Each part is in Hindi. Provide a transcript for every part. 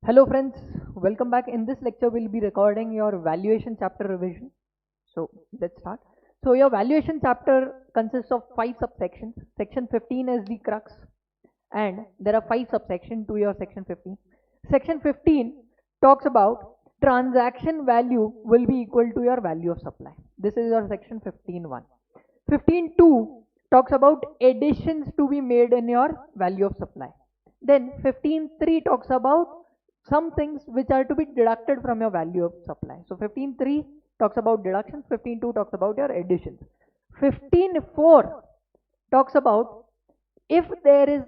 Hello friends, welcome back. In this lecture, we'll be recording your valuation chapter revision. So let's start. So your valuation chapter consists of 5 subsections. Section 15 is the crux and there are 5 subsections to your section 15. Section 15 talks about transaction value will be equal to your value of supply. This is your section 15.1. 15.2 talks about additions to be made in your value of supply. Then 15.3 talks about some things which are to be deducted from your value of supply. So 15.3 talks about deductions, 15.2 talks about your additions. 15.4 talks about if there is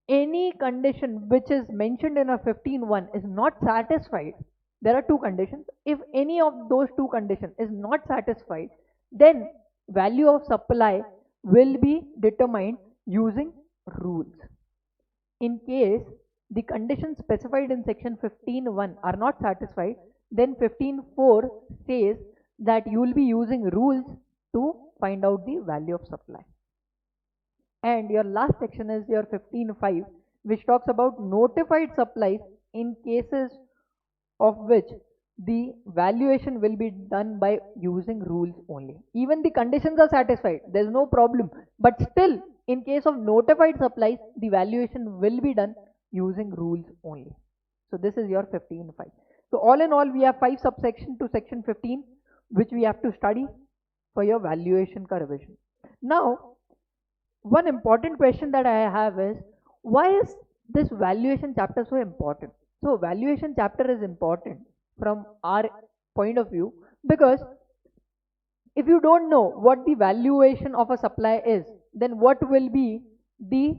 any condition which is mentioned in a 15.1 is not satisfied, there are two conditions. If any of those two conditions is not satisfied, then value of supply will be determined using rules. In case the conditions specified in section 15.1 are not satisfied, then 15.4 says that you will be using rules to find out the value of supply. And your last section is your 15.5, which talks about notified supplies in cases of which the valuation will be done by using rules only. Even the conditions are satisfied, there's no problem, but still in case of notified supplies, the valuation will be done using rules only. So this is your 15.5. So all in all, we have 5 subsections to section 15 which we have to study for your valuation ka revision. Now one important question that I have is, why is this valuation chapter so important? So valuation chapter is important from our point of view because if you don't know what the valuation of a supply is, then what will be the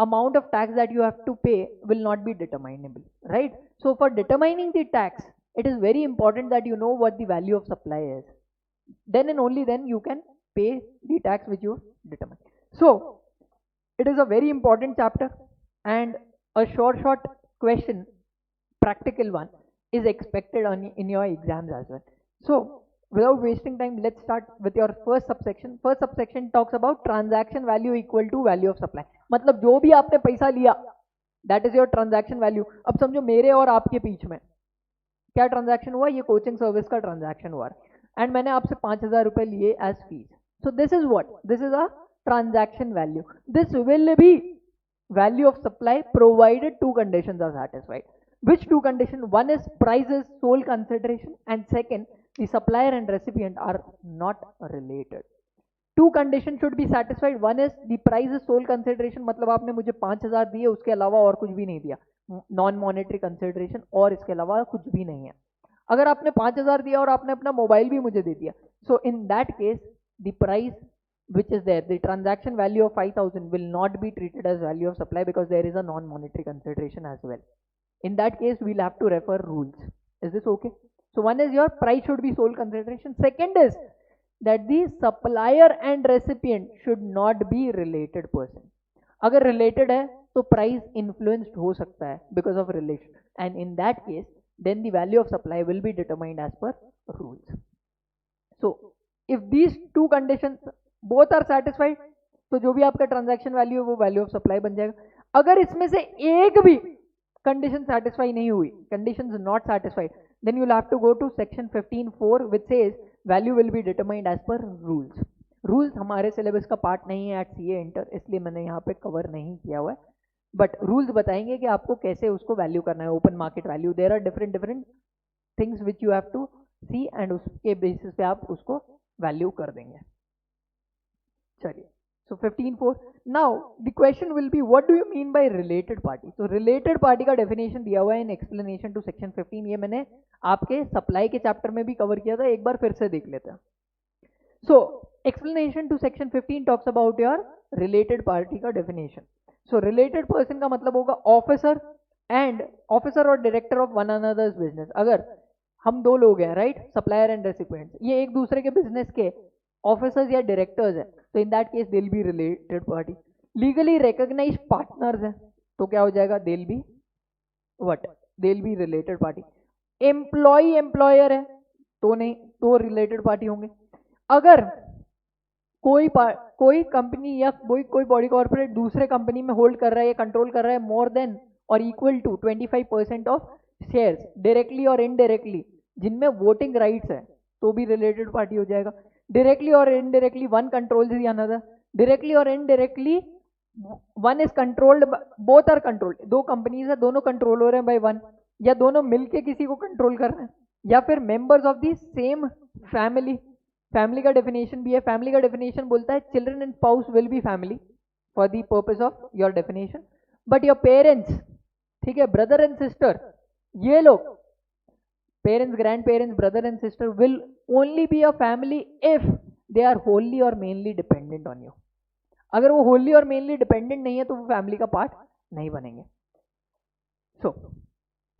amount of tax that you have to pay will not be determinable, right? So for determining the tax, it is very important that you know what the value of supply is. Then and only then you can pay the tax which you determine. So it is a very important chapter and a short question, practical one, is expected in your exams as well. So without wasting time, let's start with your first subsection. First subsection talks about transaction value equal to value of supply. मतलब जो भी आपने पैसा लिया, that is your transaction value. अब समझो मेरे और आपके बीच में क्या ट्रांजैक्शन हुआ, ये कोचिंग सर्विस का ट्रांजैक्शन हुआ एंड मैंने आपसे 5,000 रुपए लिए as fees. So this is what, this is a transaction value. This will be value of supply provided two conditions are satisfied. Which two conditions? One is price is sole consideration and second, the supplier and recipient are not related. Two conditions should be satisfied. One is the price is sole consideration, मतलब आपने मुझे 5,000 दिए, उसके अलावा और कुछ भी नहीं दिया, नॉन मॉनेटरी कंसिडरेशन और इसके अलावा कुछ भी नहीं है. अगर आपने 5,000 दिया और आपने अपना मोबाइल भी मुझे दे दिया, so in that case the price which is there, the transaction value of 5,000 will not be treated as value of supply because there is a non-monetary consideration as well. In that case, we'll have to refer rules. Is this okay? So one is your price should be sole consideration. Second is that the supplier and recipient should not be related person. अगर related है तो price influenced हो सकता है because of relation, and in that case then the value of supply will be determined as per rules. So if these two conditions both are satisfied तो जो भी आपका ट्रांजैक्शन वैल्यू है वो वैल्यू ऑफ सप्लाई बन जाएगा. अगर इसमें से एक भी कंडीशन सेटिस्फाई नहीं हुई, conditions not satisfied, then you will have to go to section 15.4 which says value will be determined as per rules. Rules हमारे सिलेबस का पार्ट नहीं है एट सीए इंटर, इसलिए मैंने यहाँ पे कवर नहीं किया हुआ है, बट रूल्स बताएंगे कि आपको कैसे उसको वैल्यू करना है. Open market value, there are different things which you have to see and उसके बेसिस पे आप उसको वैल्यू कर देंगे. चलिए, so 15.4. now the question will be what do you mean by related party. so related party का definition दिया हुआ है in explanation to section 15. ये मैंने आपके supply के चैप्टर में भी कवर किया था, एक बार फिर से देख लेते हैं. so explanation to section 15 talks about your related party का definition. so related person का मतलब होगा ऑफिसर एंड ऑफिसर और director of one another's business. अगर हम दो लोग हैं, राइट, सप्लायर एंड रेसिपिएंट, ये एक दूसरे के बिजनेस के ऑफिसर्स या डायरेक्टर्स हैं, तो in that case they will be related party. Legally recognised partners हैं तो क्या हो जाएगा, they will be what, they will be related party. Employ employer है तो नहीं, तो रिलेटेड पार्टी होंगे. अगर कोई कंपनी या कोई बॉडी कॉर्पोरेट दूसरे कंपनी में होल्ड कर रहा है या कंट्रोल कर रहा है मोर देन और equal to 25% of shares directly और इनडायरेक्टली जिनमें वोटिंग राइट्स है तो भी रिलेटेड पार्टी हो जाएगा. डायरेक्टली और indirectly one controls the another. Directly और indirectly one is controlled, both are controlled. दो कंपनीज है, दोनों कंट्रोल हो रहे हैं बाय वन, या दोनों मिलके किसी को कंट्रोल कर रहे हैं, या फिर members of the same family. Family का डेफिनेशन भी है. फैमिली का डेफिनेशन बोलता है children and spouse will be family for the purpose of your definition. But your parents, ठीक है, ब्रदर एंड सिस्टर, ये लोग parents, grandparents, brother and sister will only be a family if they are wholly और मेनली डिपेंडेंट ऑन यू. अगर वो होली और मेनली डिपेंडेंट नहीं है तो वो फैमिली का पार्ट नहीं बनेंगे. सो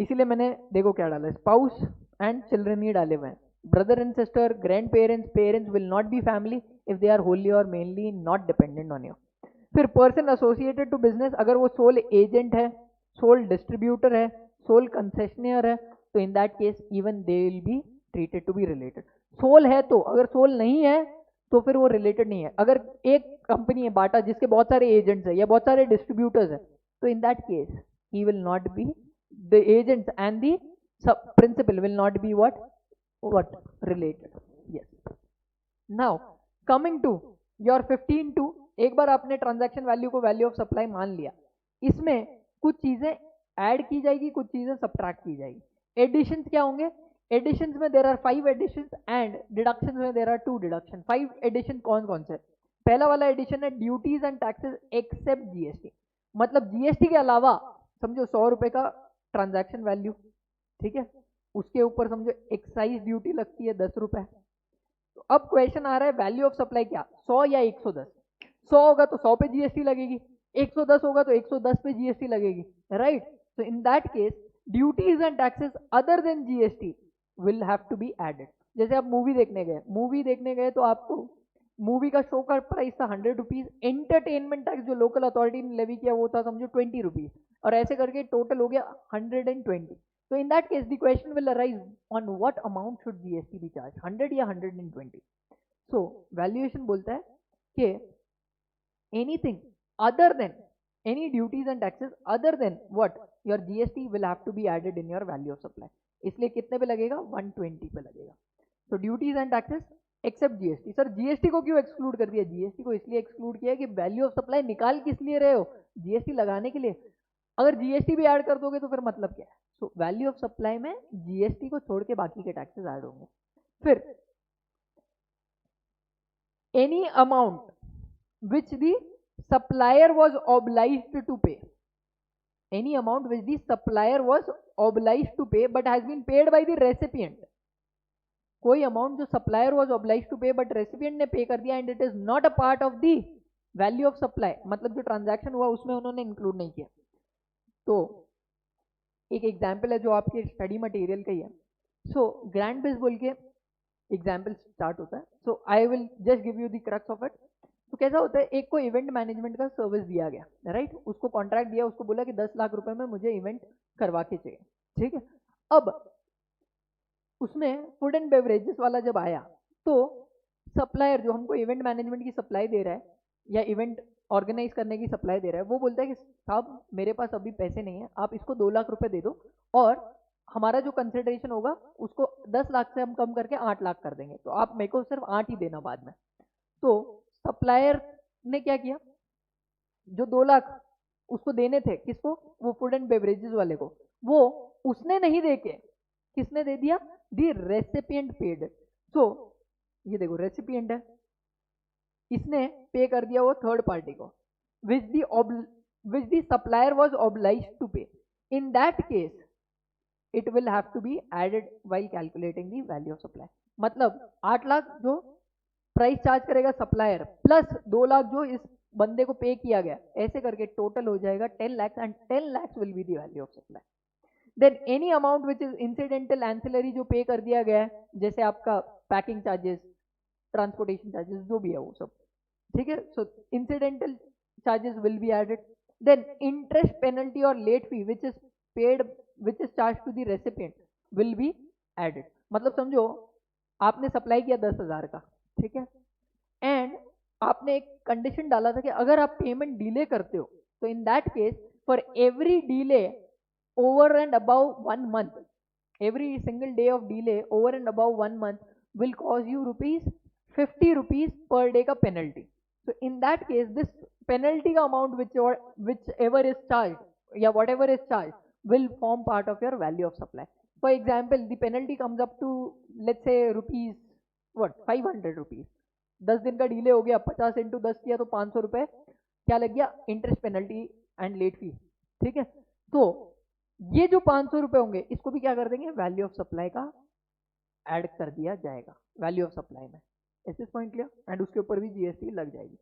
इसीलिए मैंने देखो क्या डाला, स्पाउस एंड चिल्ड्रन ही डाले हुए हैं. Brother and sister, grandparents, parents will not be family if they are wholly और mainly not dependent on you. फिर पर्सन एसोसिएटेड टू बिजनेस, अगर वो सोल एजेंट है, सोल डिस्ट्रीब्यूटर है, सोल कंसेशनियर है, तो in that case even they will be treated to be related. Sole है तो, अगर सोल नहीं है तो फिर वो रिलेटेड नहीं है. अगर एक कंपनी है बाटा जिसके बहुत सारे एजेंट्स है या बहुत सारे डिस्ट्रीब्यूटर्स है, तो in that case he will not be the agents and the principal will not be what related. Yes. Now coming to your 15 to, एक बार आपने ट्रांजैक्शन वैल्यू को वैल्यू ऑफ सप्लाई मान लिया, इसमें कुछ चीजें ऐड की जाएगी, कुछ चीजें सब्ट्रैक्ट की जाएगी. एडिशंस क्या होंगे? एडिशंस में there are 5 additions and deductions में देयर आर 2 डिडक्शन. 5 एडिशन कौन कौन से? पहला वाला एडिशन है duties and taxes except GST. मतलब जीएसटी के अलावा समझो 100 रुपए का ट्रांजैक्शन वैल्यू, ठीक है, उसके ऊपर समझो एक्साइज ड्यूटी लगती है 10 रुपए. तो अब क्वेश्चन आ रहा है वैल्यू ऑफ सप्लाई क्या, 100 या 110? 100 होगा तो 100 पे जीएसटी लगेगी, 110 होगा तो 110 पे जीएसटी लगेगी, राइट? तो in that case duties and taxes other than GST will have to be added. जैसे आप मूवी देखने गए तो आपको मूवी का शो का प्राइस था 100 रुपीज, एंटरटेनमेंट टैक्स जो लोकल अथॉरिटी ने लेवी किया वो था समझो 20 रुपीज, और ऐसे करके टोटल हो गया 120. So in that case, the question will arise on what amount should GST be charged, 100 या 120. So valuation बोलता है कि anything other than any duties and taxes other than what your GST will have to be added in your value of supply. इसलिए कितने पे लगेगा? 120 पे लगेगा. So duties and taxes except GST. Sir GST को क्यों एक्सक्लूड कर दिया? GST को इसलिए एक्सक्लूड किया कि वैल्यू ऑफ सप्लाई निकाल किस लिए रहे हो? GST लगाने के लिए. अगर जीएसटी भी ऐड कर दोगे तो फिर मतलब क्या है? सो वैल्यू ऑफ सप्लाई में जीएसटी को छोड़ के बाकी के टैक्सेस ऐड होंगे. फिर any amount which the supplier was obliged to pay, any amount which the supplier was obliged to pay but has been paid by the recipient. कोई अमाउंट जो supplier was obliged to pay but recipient ने पे कर दिया and it is not a part of the value of supply, मतलब जो ट्रांजैक्शन हुआ उसमें उन्होंने इंक्लूड नहीं किया. तो एक एग्जाम्पल है जो आपके स्टडी मटेरियल का ही है. सो ग्रैंड बेस बोल के एग्जाम्पल स्टार्ट होता है. So I will just give you the crux of it. तो कैसा होता है, एक को इवेंट मैनेजमेंट का सर्विस दिया गया, राइट? उसको कॉन्ट्रैक्ट दिया, उसको बोला कि 10 लाख रुपए में मुझे इवेंट करवा के चाहिए, ठीक है. अब उसमें फूड एंड बेवरेजेस वाला जब आया तो सप्लायर जो हमको इवेंट मैनेजमेंट की सप्लाई दे रहा है या इवेंट ऑर्गेनाइज करने की सप्लाई दे रहा है, वो बोलता है कि साहब मेरे पास अभी पैसे नहीं है, आप इसको 2 लाख रुपए दे दो और हमारा जो कंसिडरेशन होगा उसको 10 लाख से हम कम करके 8 लाख कर देंगे, तो आप मेरे को सिर्फ 8 ही देना बाद में. तो सप्लायर ने क्या किया, जो 2 लाख उसको देने थे, किसको? वो फूड एंड बेवरेजेस वाले को, वो उसने नहीं दे के किसने दे दिया? दी रेसिपिएंट पेड. सो ये देखो रेसिपिएंट है, इसने पे कर दिया वो थर्ड पार्टी को, which the supplier was obliged to pay. In that case, it will have to be added while calculating the value of supply. मतलब 8 लाख जो प्राइस चार्ज करेगा सप्लायर प्लस 2 लाख जो इस बंदे को पे किया गया, ऐसे करके टोटल हो जाएगा 10 lakhs and 10 lakhs will be the value of supply. Then any amount which is incidental ancillary जो पे कर दिया गया है, जैसे आपका पैकिंग चार्जेस, ट्रांसपोर्टेशन चार्जेस, जो भी है वो सब, ठीक है. So incidental charges will be added. Then interest penalty और late fee which is paid which is charge to the recipient will be added. मतलब समझो आपने सप्लाई किया 10,000 का, ठीक है, एंड आपने एक कंडीशन डाला था कि अगर आप पेमेंट डिले करते हो तो in that case for every delay over and above 1 month, every single day of delay over and above 1 month will cause you rupees 50 rupees per day ka penalty. So in that case, this penalty amount whichever is charged, yeah, whatever is charged will form part of your value of supply. For example, the penalty comes up to, let's say, rupees what 500 rupees. 10 दिन का डिले हो गया, 50 इंटू 10 किया तो 500 रुपए क्या लग गया, interest penalty and late fee, ठीक है। तो ये जो 500 रुपए होंगे इसको भी क्या कर देंगे, वैल्यू ऑफ सप्लाई का ऐड कर दिया जाएगा वैल्यू ऑफ सप्लाई में। इस दिस पॉइंट क्लियर? एंड उसके ऊपर भी जीएसटी लग जाएगी।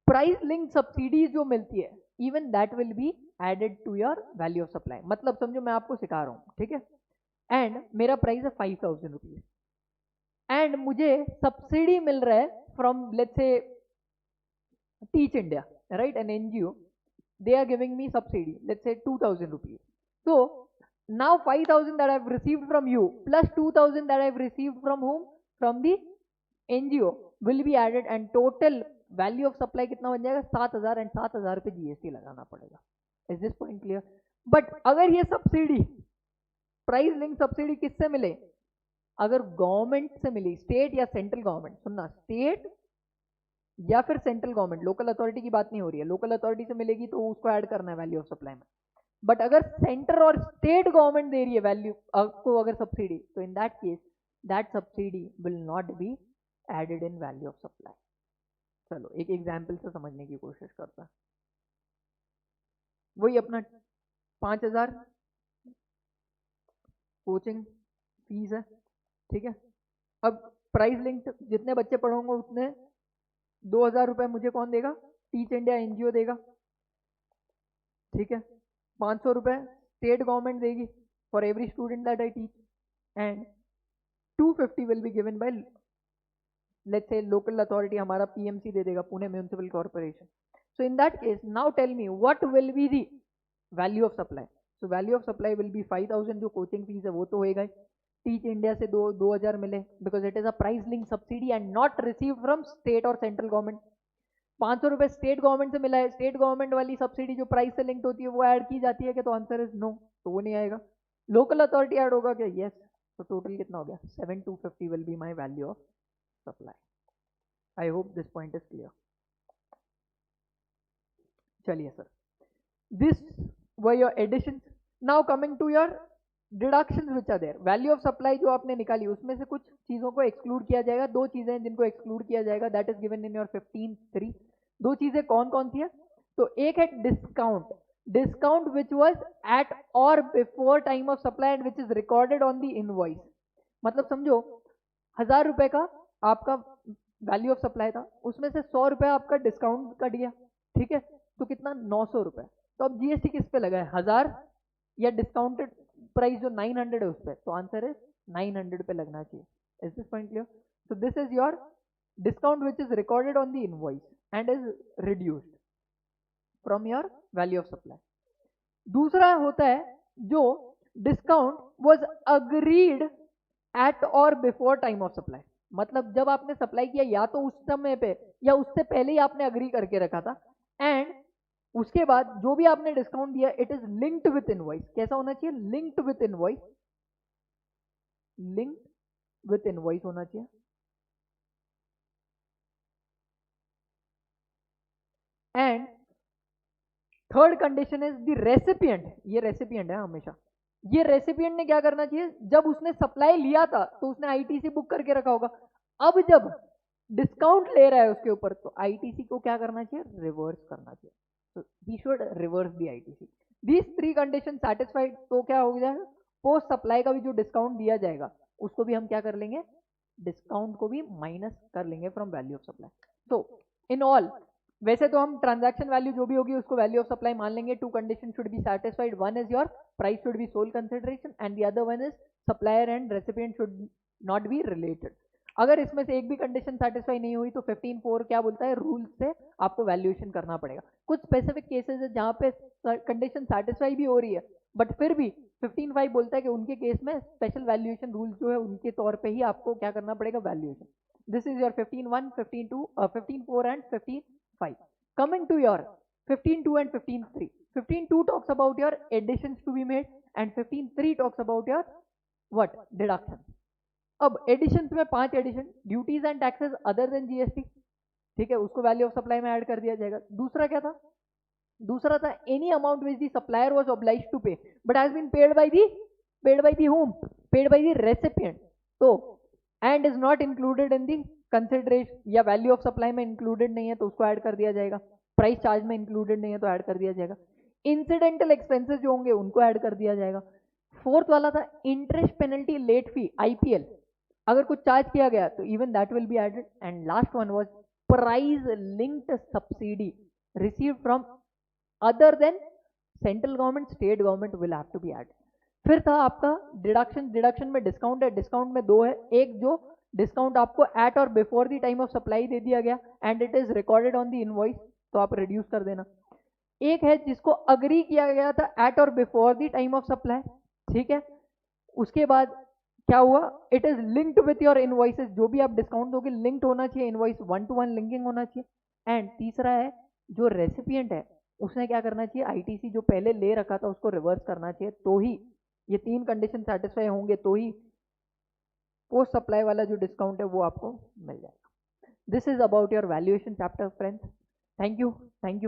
प्राइस लिंक सब्सिडी जो मिलती है, even that will be added to your value of supply. मतलब समझो मैं आपको सिखा रहा हूँ, ठीक है, एंड मेरा प्राइस है 5000 रुपीज एंड मुझे सब्सिडी मिल रहा है from let's say teach India, right, an NGO, they are giving me subsidy, let's say 2000 rupees. So now 5000 that I've received from you plus 2000 that I've received from whom, from the NGO will be added and total value of supply कितना बन जाएगा, 7000 एंड 7000 पे जीएसटी लगाना पड़ेगा। Is this point clear? But अगर ये सब्सिडी, प्राइस लिंक सब्सिडी किससे मिले, अगर गवर्नमेंट से मिली, स्टेट या सेंट्रल गवर्नमेंट, सुनना, स्टेट या फिर सेंट्रल गवर्नमेंट, लोकल अथॉरिटी की बात नहीं हो रही है, लोकल अथॉरिटी से मिलेगी तो उसको ऐड करना है वैल्यू ऑफ सप्लाई में। बट अगर सेंटर और स्टेट गवर्नमेंट दे रही है वैल्यू आपको अगर सब्सिडी, तो in that case that subsidy will not be added in value of supply. चलो एक एग्जाम्पल से समझने की कोशिश करता है। वही अपना 5000 कोचिंग फीस है, ठीक है। अब प्राइस लिंक जितने बच्चे पढ़ोगे उतने 2000 रुपए मुझे कौन देगा, टीच इंडिया एनजीओ देगा, ठीक है। 500 रुपए स्टेट गवर्नमेंट देगी for every student that I teach and 250 will be given by let's say local authority, हमारा पीएमसी दे देगा, Pune municipal corporation. So in that case now tell me what will be the value of supply. So value of supply will be 5000, जो कोचिंग फीस है वो तो होएगा ही, टीच इंडिया से 2000 मिले because it is a price link subsidy and not receive from state और सेंट्रल गवर्नमेंट। 500 रुपए स्टेट गवर्नमेंट से मिला है, स्टेट गवर्नमेंट वाली सब्सिडी जो प्राइस से लिंक्ड होती है वो ऐड की जाती है क्या, तो आंसर इज नो, तो वो नहीं आएगा। लोकल अथॉरिटी ऐड होगा क्या, यस। तो टोटल कितना हो गया, 7250 will be my value of supply. I hope this point is clear. चलिए sir, this were your addition. Now coming to your deductions which are there. Value of supply जो आपने निकाली उसमें से कुछ चीजों को एक्सक्लूड किया जाएगा। दो चीजें हैं जिनको एक्सक्लूड किया जाएगा, that is given in your 15.3। दो चीजें कौन कौन सी है, तो एक है discount, discount which was at और before time of supply and which is recorded on the invoice. मतलब समझो 1000 रुपए का आपका वैल्यू ऑफ सप्लाई था, उसमें से 100 रुपए आपका डिस्काउंट कट गया, ठीक है, तो कितना, 900 रुपए। तो अब जीएसटी किस पे लगा है, 1000 या डिस्काउंटेड प्राइस जो 900 है उस पर, तो आंसर इज 900 पे लगना चाहिए। Is this point clear? So this is your discount which is recorded on the invoice and is reduced from your value of supply. दूसरा होता है जो डिस्काउंट वाज अग्रीड एट और बिफोर टाइम ऑफ सप्लाई। मतलब जब आपने सप्लाई किया या तो उस समय पे या उससे पहले ही आपने अग्री करके रखा था, एंड उसके बाद जो भी आपने डिस्काउंट दिया it is linked with invoice. कैसा होना चाहिए, linked with invoice, linked with invoice होना चाहिए। And third condition is the recipient, ये रेसिपिएंट है हमेशा, ये रेसिपिएंट ने क्या करना चाहिए, जब उसने सप्लाई लिया था तो उसने आईटीसी बुक करके रखा होगा, अब जब डिस्काउंट ले रहा है उसके ऊपर तो आईटीसी को क्या करना चाहिए, रिवर्स करना चाहिए। So he should reverse the ITC. These three conditions satisfied, तो क्या हो जाएगा, पोस्ट सप्लाई का भी जो डिस्काउंट दिया जाएगा उसको भी हम क्या कर लेंगे, डिस्काउंट को भी माइनस कर लेंगे फ्रॉम वैल्यू ऑफ सप्लाई। तो इन ऑल, वैसे तो हम ट्रांजैक्शन वैल्यू जो भी होगी उसको वैल्यू ऑफ सप्लाई मान लेंगे। Two condition should be satisfied, one is your price should be sole consideration and the other one is supplier and recipient should not be related. अगर इसमें से एक भी कंडीशन सेटिस्फाई नहीं हुई तो 15.4 क्या बोलता है, रूल से आपको वैल्यूएशन करना पड़ेगा। कुछ स्पेसिफिक केसेस है जहां पे कंडीशन सेटिस्फाई भी हो रही है बट फिर भी 15.5 बोलता है कि उनके केस में स्पेशल वैल्यूएशन रूल जो है उनके तौर पे ही आपको क्या करना पड़ेगा, valuation. This is your 15.1, 15.2, 15.4 and 15.5। Coming to your 15.2 and 15.3, 15.2 talks about your additions to be made and 15.3 talks about your what deductions. अब एडिशंस में 5 addition, duties and taxes other than GST, ठीक है, उसको वैल्यू ऑफ सप्लाई में ऐड कर दिया जाएगा। दूसरा क्या था? दूसरा था any amount which the supplier was obliged to pay but has been paid by the home, paid by the recipient, तो and is not included in the consideration, या वैल्यू ऑफ सप्लाई में इंक्लूडेड नहीं है तो उसको ऐड कर दिया जाएगा, प्राइस चार्ज में इंक्लूडेड नहीं है तो ऐड कर दिया जाएगा, इंसिडेंटल एक्सपेंसेस जो होंगे उनको ऐड कर दिया जाएगा। फोर्थ वाला था interest penalty late fee IPL, अगर कुछ चार्ज किया गया तो even that will be added. And last one was price linked subsidy received from other than central government, state government will have to be added. फिर था आपका डिडक्शन, डिडक्शन में डिस्काउंट है, डिस्काउंट में दो है, एक जो डिस्काउंट आपको एट और before the time of supply दे दिया गया and it is recorded on the invoice, तो आप रिड्यूस कर देना। एक है जिसको अग्री किया गया था एट और before the time of supply, ठीक है, उसके बाद क्या हुआ, it is linked with your invoices, जो भी आप डिस्काउंट दोगे लिंक्ड होना चाहिए, इनवॉइस 1-to-1 लिंकिंग होना चाहिए। एंड तीसरा है जो रेसिपिएंट है उसने क्या करना चाहिए, आईटीसी जो पहले ले रखा था उसको रिवर्स करना चाहिए, तो ही ये 3 कंडीशन सेटिस्फाई होंगे तो ही पोस्ट सप्लाई वाला जो डिस्काउंट है वो आपको मिल जाएगा। This is about your valuation chapter friends. Thank you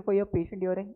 for your patient hearing.